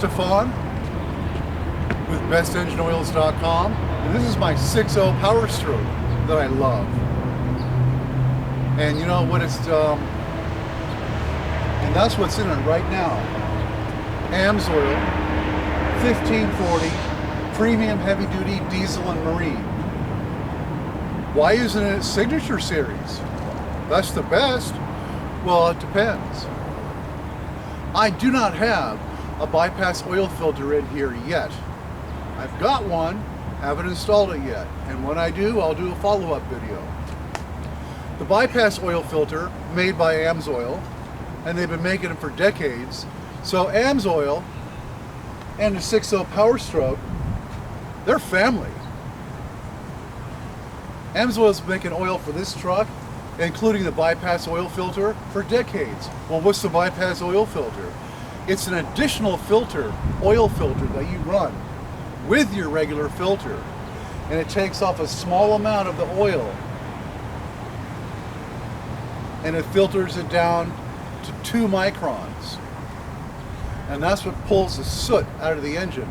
Stefan with bestenginoils.com, and this is my 6.0 Powerstroke that I love. And you know what it's and that's what's in it right now. AMSOIL 1540 premium heavy duty diesel and marine. Why isn't it signature series? That's the best. Well, it depends. I do not have a bypass oil filter in here yet. I've got one, haven't installed it yet, and when I do, I'll do a follow-up video. The bypass oil filter made by AMSOIL, and they've been making them for decades. So AMSOIL and the 6.0 Powerstroke, they're family. AMSOIL's been making oil for this truck, including the bypass oil filter, for decades. Well, what's the bypass oil filter? It's an additional filter, oil filter, that you run with your regular filter, and it takes off a small amount of the oil and it filters it down to 2 microns, and that's what pulls the soot out of the engine,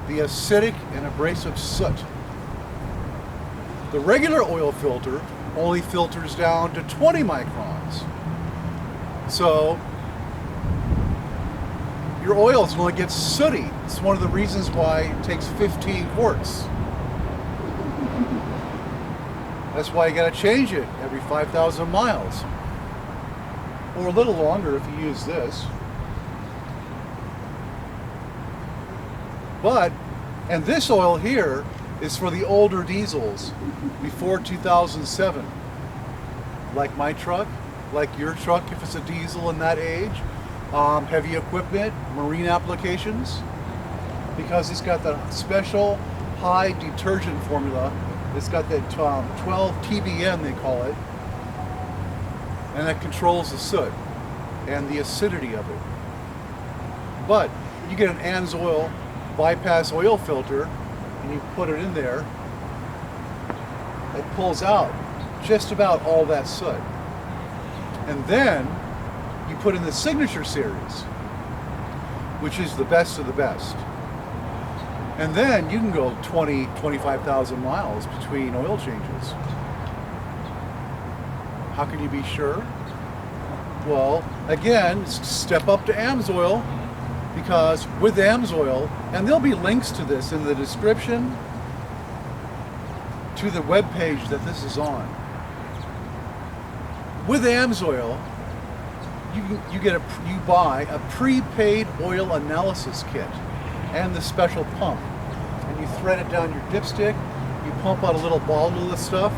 the acidic and abrasive soot. The regular oil filter only filters down to 20 microns. So your oil is going to get sooty. It's one of the reasons why it takes 15 quarts. That's why you got to change it every 5,000 miles. Or a little longer if you use this. And this oil here is for the older diesels before 2007. Like my truck, like your truck if it's a diesel in that age, heavy equipment, marine applications, because it's got the special high detergent formula. It's got that 12 TBN they call it, and that controls the soot and the acidity of it. But you get an AMSOIL bypass oil filter and you put it in there, it pulls out just about all that soot. And then you put in the signature series, which is the best of the best. And then you can go 20, 25,000 miles between oil changes. How can you be sure? Well, again, step up to AMSOIL, because with AMSOIL, and there'll be links to this in the description to the web page that this is on. With AMSOIL, you buy a prepaid oil analysis kit and the special pump, and you thread it down your dipstick. You pump out a little bottle of this stuff,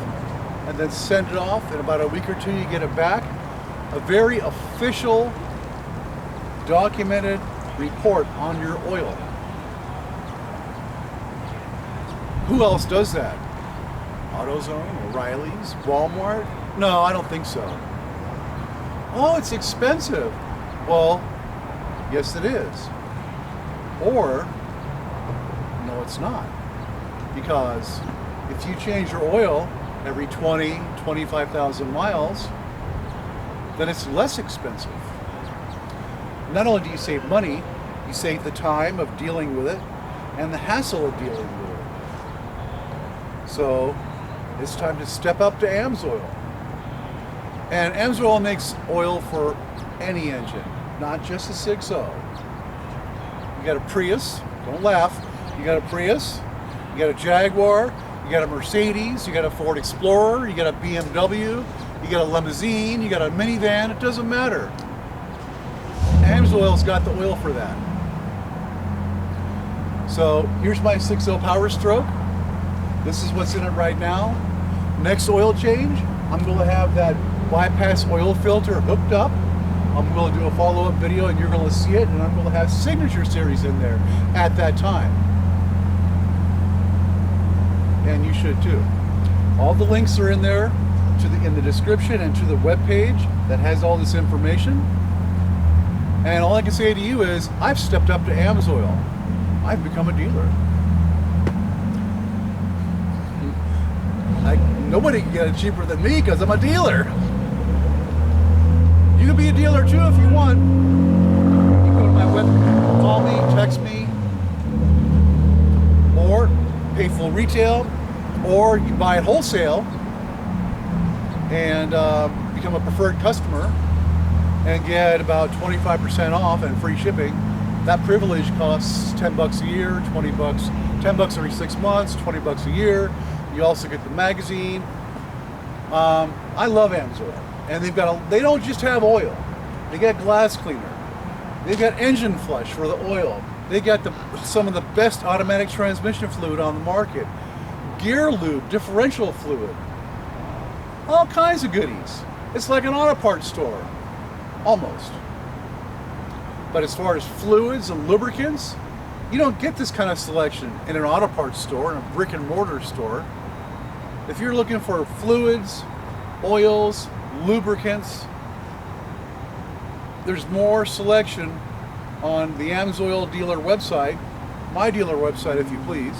and then send it off. In about a week or two, you get it back. A very official, documented report on your oil. Who else does that? AutoZone, O'Reilly's, Walmart? No, I don't think so. Oh, it's expensive. Well, yes it is. Or, no it's not. Because if you change your oil every 20, 25,000 miles, then it's less expensive. Not only do you save money, you save the time of dealing with it and the hassle of dealing with it. So it's time to step up to AMSOIL. And AMSOIL makes oil for any engine, not just a 6.0. You got a Prius, don't laugh, you got a Prius, you got a Jaguar, you got a Mercedes, you got a Ford Explorer, you got a BMW, you got a limousine, you got a minivan, it doesn't matter. AMSOIL's got the oil for that. So here's my 6.0 Powerstroke. This is what's in it right now. Next oil change, I'm going to have that bypass oil filter hooked up. I'm going to do a follow-up video and you're going to see it, and I'm going to have signature series in there at that time. And you should too. All the links are in there in the description and to the web page that has all this information. And all I can say to you is, I've stepped up to AMSOIL. I've become a dealer. Nobody can get it cheaper than me because I'm a dealer. You can be a dealer too if you want. You go to my website, call me, text full retail, or you buy it wholesale and become a preferred customer and get about 25% off and free shipping. That privilege costs $10 a year, 20 bucks, 10 bucks every 6 months, 20 bucks a year. You also get the magazine. I love AMSOIL, and they don't just have oil. They got glass cleaner. They've got engine flush for the oil. They got some of the best automatic transmission fluid on the market. Gear lube, differential fluid. All kinds of goodies. It's like an auto parts store, almost. But as far as fluids and lubricants, you don't get this kind of selection in an auto parts store, in a brick and mortar store. If you're looking for fluids, oils, lubricants, there's more selection on the AMSOIL dealer website, my dealer website if you please,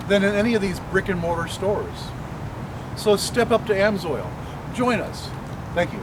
than in any of these brick and mortar stores. So step up to AMSOIL. Join us. Thank you.